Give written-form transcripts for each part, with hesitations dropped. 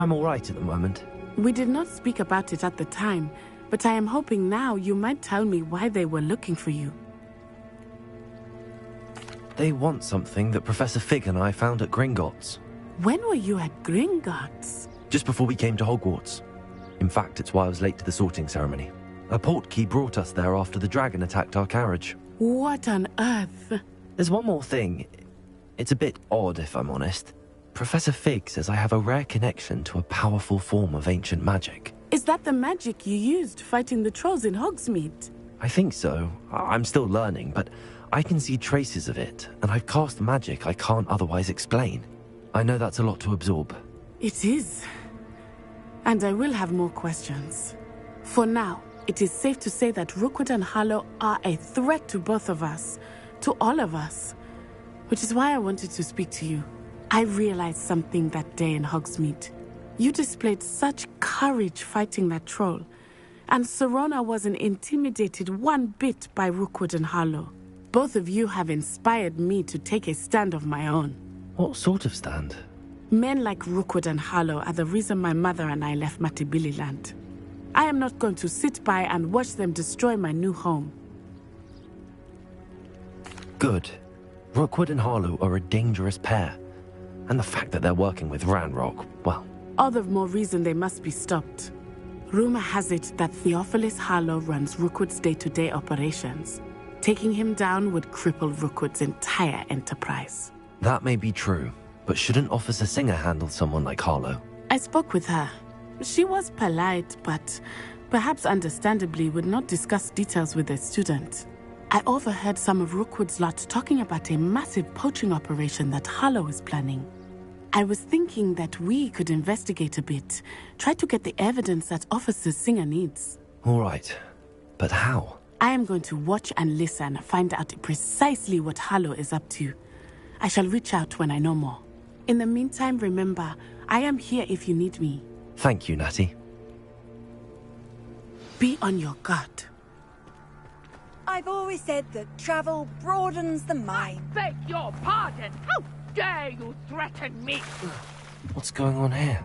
I'm all right at the moment. We did not speak about it at the time, but I am hoping now you might tell me why they were looking for you. They want something that Professor Fig and I found at Gringotts. When were you at Gringotts? Just before we came to Hogwarts. In fact, it's why I was late to the sorting ceremony. A portkey brought us there after the dragon attacked our carriage. What on earth? There's one more thing. It's a bit odd, if I'm honest. Professor Fig says I have a rare connection to a powerful form of ancient magic. Is that the magic you used fighting the trolls in Hogsmeade? I think so. I'm still learning, but I can see traces of it, and I've cast magic I can't otherwise explain. I know that's a lot to absorb. It is. And I will have more questions. For now, it is safe to say that Rookwood and Harlow are a threat to both of us, to all of us. Which is why I wanted to speak to you. I realized something that day in Hogsmeade. You displayed such courage fighting that troll, and Serona wasn't intimidated one bit by Rookwood and Harlow. Both of you have inspired me to take a stand of my own. What sort of stand? Men like Rookwood and Harlow are the reason my mother and I left Matibili-land. I am not going to sit by and watch them destroy my new home. Good. Rookwood and Harlow are a dangerous pair. And the fact that they're working with Ranrock, well... All the more reason they must be stopped. Rumor has it that Theophilus Harlow runs Rookwood's day-to-day operations. Taking him down would cripple Rookwood's entire enterprise. That may be true, but shouldn't Officer Singer handle someone like Harlow? I spoke with her. She was polite, but perhaps understandably would not discuss details with a student. I overheard some of Rookwood's lot talking about a massive poaching operation that Harlow is planning. I was thinking that we could investigate a bit, try to get the evidence that Officer Singer needs. All right, but how? I am going to watch and listen, find out precisely what Harlow is up to. I shall reach out when I know more. In the meantime, remember, I am here if you need me. Thank you, Natty. Be on your guard. I've always said that travel broadens the mind. Beg your pardon! How dare you threaten me? What's going on here?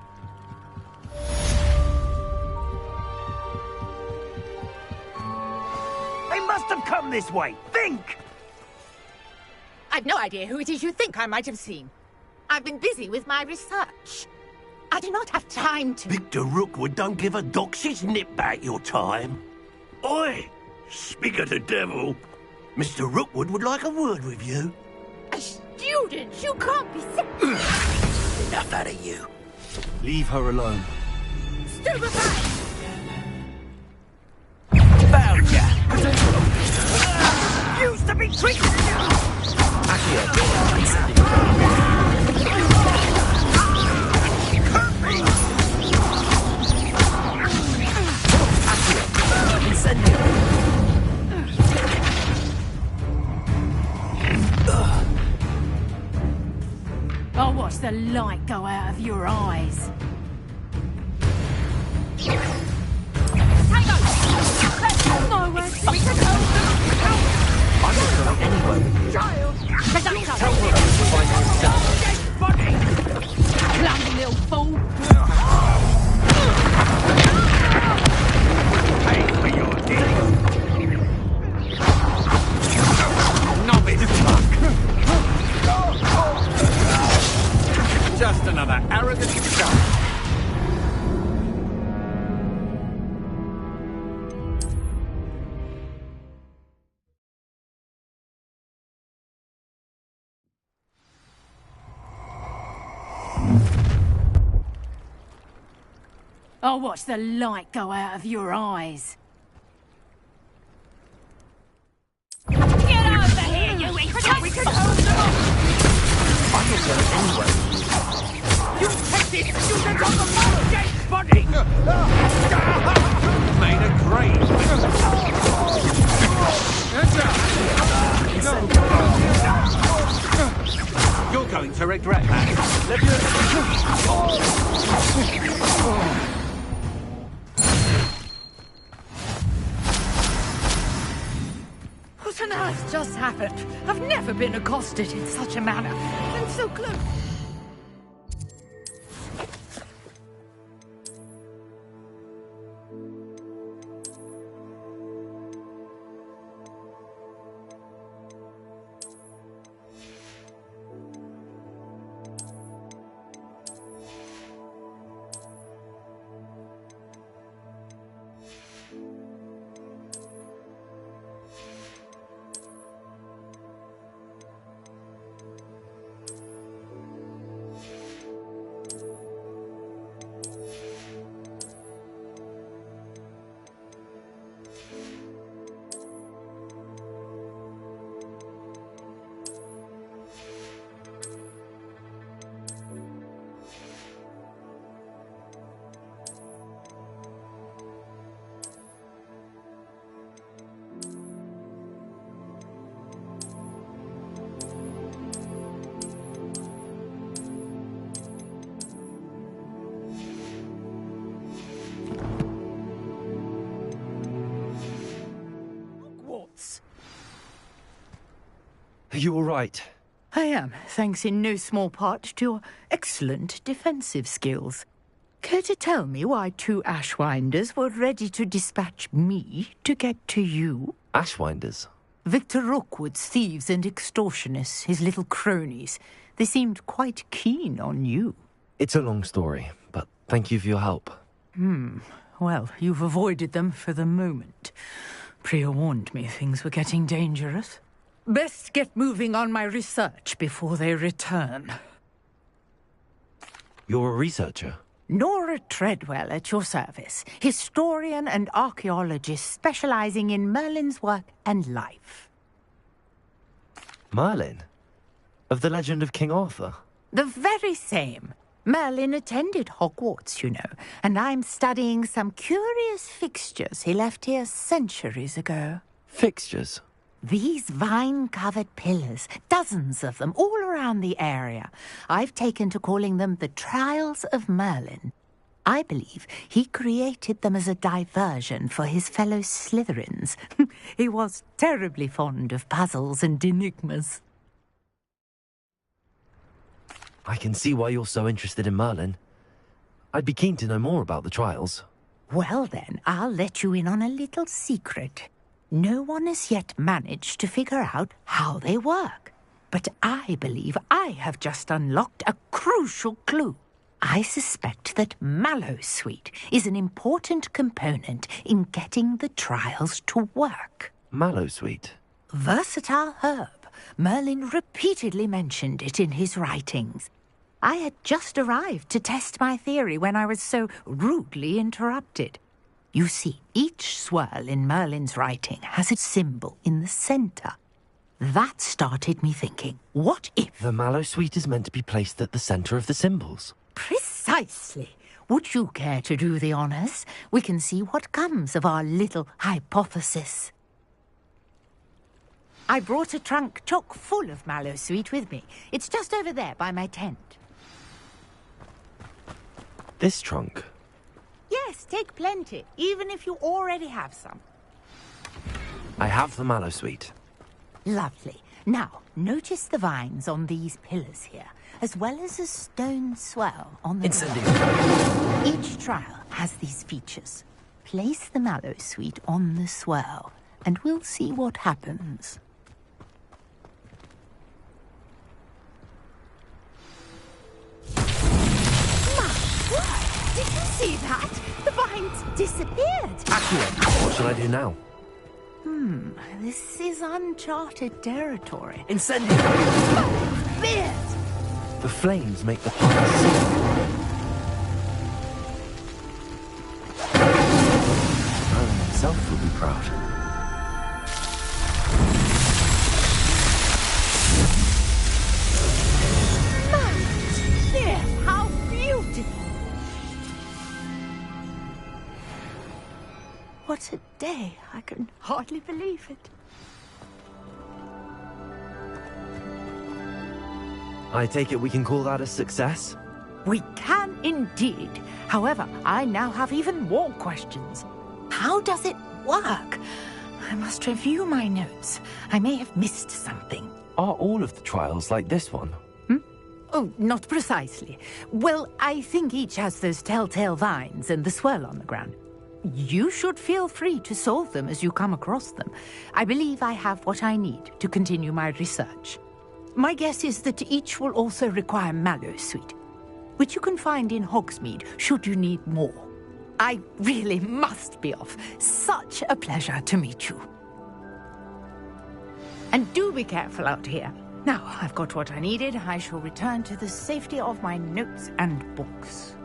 They must have come this way! Think! I've no idea who it is you think I might have seen. I've been busy with my research. I do not have time to... Victor Rookwood don't give a doxy's nip back your time. Oi! Speak of the devil. Mr. Rookwood would like a word with you. A student? You can't be sick. Enough out of you. Leave her alone. Stupefy! Found ya! Used to be treated! I'll watch the light go out of your eyes. Nowhere to go. I'm not going anywhere with you. Child! Tell her to find herself. Clumsy little fool! Pay for your deed! Novice fuck! Just another arrogant chump. I'll watch the light go out of your eyes. Get over here, you idiot! We can hold them off! I'm not going anywhere. You take this student on the moral dead body! Made a grave! You're going to regret that. What on earth just happened? I've never been accosted in such a manner. And so close. Are you all right? I am, thanks in no small part to your excellent defensive skills. Care to tell me why 2 Ashwinders were ready to dispatch me to get to you? Ashwinders? Victor Rookwood's thieves and extortionists, his little cronies. They seemed quite keen on you. It's a long story, but thank you for your help. Well, you've avoided them for the moment. Priya warned me things were getting dangerous. Best get moving on my research before they return. You're a researcher? Nora Treadwell at your service, historian and archaeologist specializing in Merlin's work and life. Merlin? Of the legend of King Arthur? The very same. Merlin attended Hogwarts, you know, and I'm studying some curious fixtures he left here centuries ago. Fixtures? These vine-covered pillars, dozens of them, all around the area. I've taken to calling them the Trials of Merlin. I believe he created them as a diversion for his fellow Slytherins. He was terribly fond of puzzles and enigmas. I can see why you're so interested in Merlin. I'd be keen to know more about the trials. Well then, I'll let you in on a little secret. No one has yet managed to figure out how they work. But I believe I have just unlocked a crucial clue. I suspect that Mallowsweet is an important component in getting the trials to work. Mallowsweet? Versatile herb. Merlin repeatedly mentioned it in his writings. I had just arrived to test my theory when I was so rudely interrupted. You see, each swirl in Merlin's writing has a symbol in the center. That started me thinking, what if... The Mallowsweet is meant to be placed at the center of the symbols. Precisely. Would you care to do the honors? We can see what comes of our little hypothesis. I brought a trunk chock full of Mallowsweet with me. It's just over there by my tent. This trunk? Yes, take plenty, even if you already have some. I have the Mallowsweet. Lovely. Now, notice the vines on these pillars here, as well as a stone swell on the Incendiary. Each trial has these features. Place the Mallowsweet on the swell, and we'll see what happens. Did you see that? The vines disappeared. Accurate. What shall I do now? This is uncharted territory. Incendiary! Fierce! The flames make the pile sink. Merlin himself will be proud. Fierce! How beautiful! What a day. I can hardly believe it. I take it we can call that a success? We can indeed. However, I now have even more questions. How does it work? I must review my notes. I may have missed something. Are all of the trials like this one? Oh, not precisely. Well, I think each has those telltale vines and the swirl on the ground. You should feel free to solve them as you come across them. I believe I have what I need to continue my research. My guess is that each will also require Mallowsweet, which you can find in Hogsmeade should you need more. I really must be off. Such a pleasure to meet you. And do be careful out here. Now, I've got what I needed. I shall return to the safety of my notes and books.